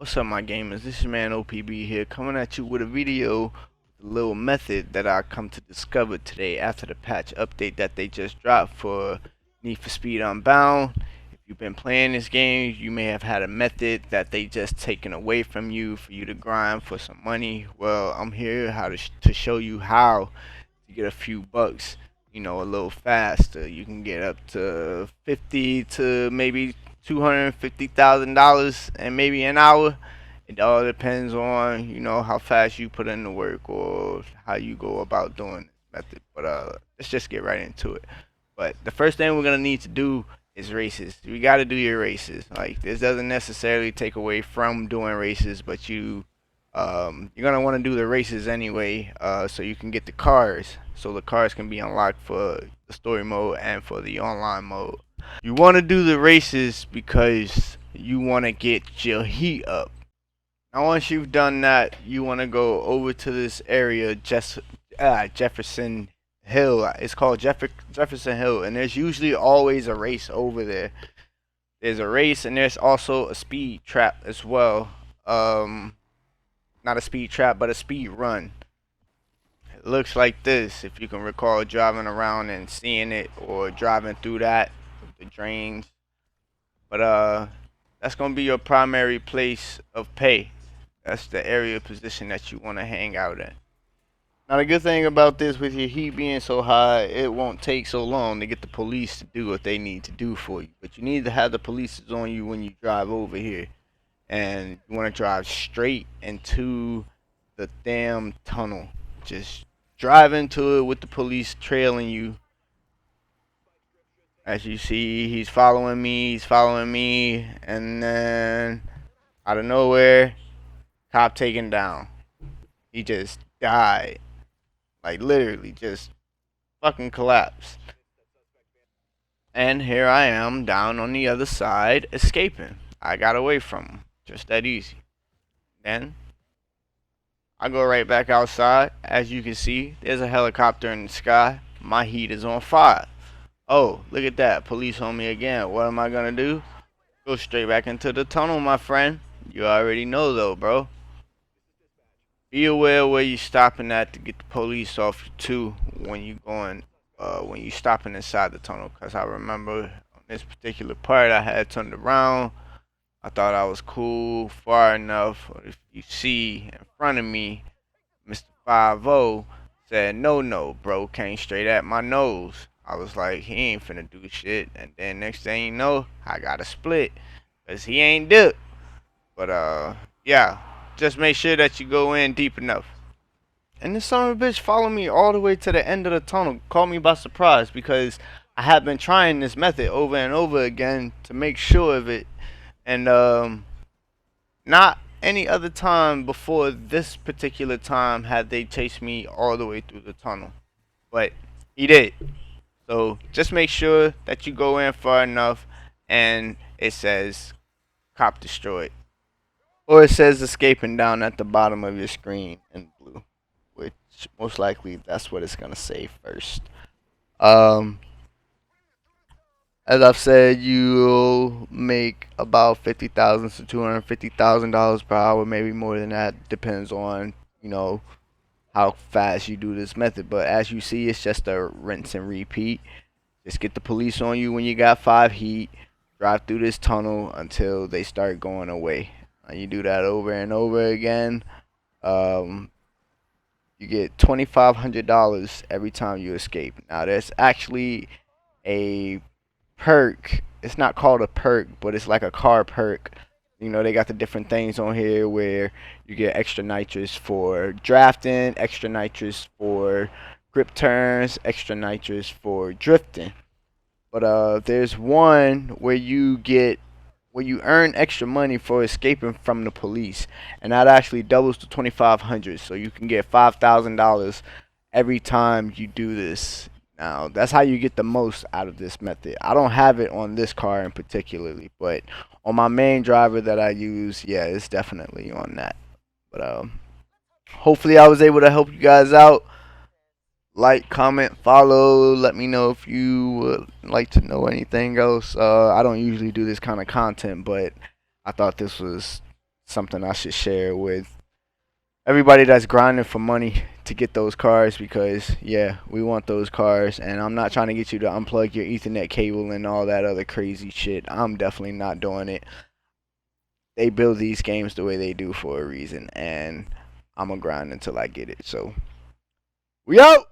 What's up, my gamers? This is man OPB here, coming at you with a video, a little method that I come to discover today after the patch update that they just dropped for Need for Speed Unbound. If you've been playing this game, you may have had a method that they just taken away from you for you to grind for some money. Well, I'm here to show you how to get a few bucks, a little faster. You can get up to 50 to maybe $250,000 in maybe an hour. It all depends on how fast you put in the work or how you go about doing this method. But let's just get right into it. But the first thing we're gonna need to do is races. You gotta do your races. Like, this doesn't necessarily take away from doing races, but you're gonna want to do the races anyway, so you can get the cars. So the cars can be unlocked for the story mode and for the online mode. You want to do the races because you want to get your heat up. Now, once you've done that, you want to go over to this area, Jefferson Hill. It's called Jefferson Hill, and there's usually always a race over there. There's a race, and there's also a speed trap as well. Not a speed trap, but a speed run. It looks like this, if you can recall driving around and seeing it, or driving through that with the drains. But that's gonna be your primary place of pay. That's the area position that you want to hang out in. Now, the good thing about this, with your heat being so high, it won't take so long to get the police to do what they need to do for you. But you need to have the police on you when you drive over here. And you want to drive straight into the damn tunnel. Just drive into it with the police trailing you. As you see, he's following me, and then out of nowhere, cop taken down. He just died. Like, literally, just fucking collapsed. And here I am down on the other side, escaping. I got away from him. Just that easy. Then I go right back outside. As you can see, there's a helicopter in the sky. My heat is on fire. Oh, look at that. Police on me again. What am I gonna do? Go straight back into the tunnel, my friend. You already know though, bro. Be aware where you stopping at to get the police off you too when when you stopping inside the tunnel. Cause I remember on this particular part I had turned around. I thought I was cool far enough. If you see in front of me, Mr. 50 said, no, no, bro, came straight at my nose. I was like, he ain't finna do shit. And then next thing you know, I got a split. Because he ain't dip. But, yeah, just make sure that you go in deep enough. And this son of a bitch followed me all the way to the end of the tunnel. Caught me by surprise because I have been trying this method over and over again to make sure of it. And not any other time before this particular time had they chased me all the way through the tunnel. But he did. So just make sure that you go in far enough and it says cop destroyed. Or it says escaping down at the bottom of your screen in blue. Which most likely that's what it's gonna say first. Um As I've said, you'll make about $50,000 to $250,000 per hour, maybe more than that. Depends on how fast you do this method. But as you see, it's just a rinse and repeat. Just get the police on you when you got 5 heat. Drive through this tunnel until they start going away. And you do that over and over again. Um, you get $2,500 every time you escape. Now, there's actually a perk. It's not called a perk, but it's like a car perk. They got the different things on here where you get extra nitrous for drafting, extra nitrous for grip turns, extra nitrous for drifting. But there's one where you earn extra money for escaping from the police, and that actually doubles to 2,500. So you can get $5,000 every time you do this. Now, that's how you get the most out of this method. I don't have it on this car in particularly, but on my main driver that I use, yeah, it's definitely on that. But hopefully I was able to help you guys out. Like, comment, follow. Let me know if you would like to know anything else. I don't usually do this kind of content, but I thought this was something I should share with everybody that's grinding for money to get those cars, because yeah, we want those cars. And I'm not trying to get you to unplug your Ethernet cable and all that other crazy shit. I'm definitely not doing it. They build these games the way they do for a reason, and I'm gonna grind until I get it. So we out.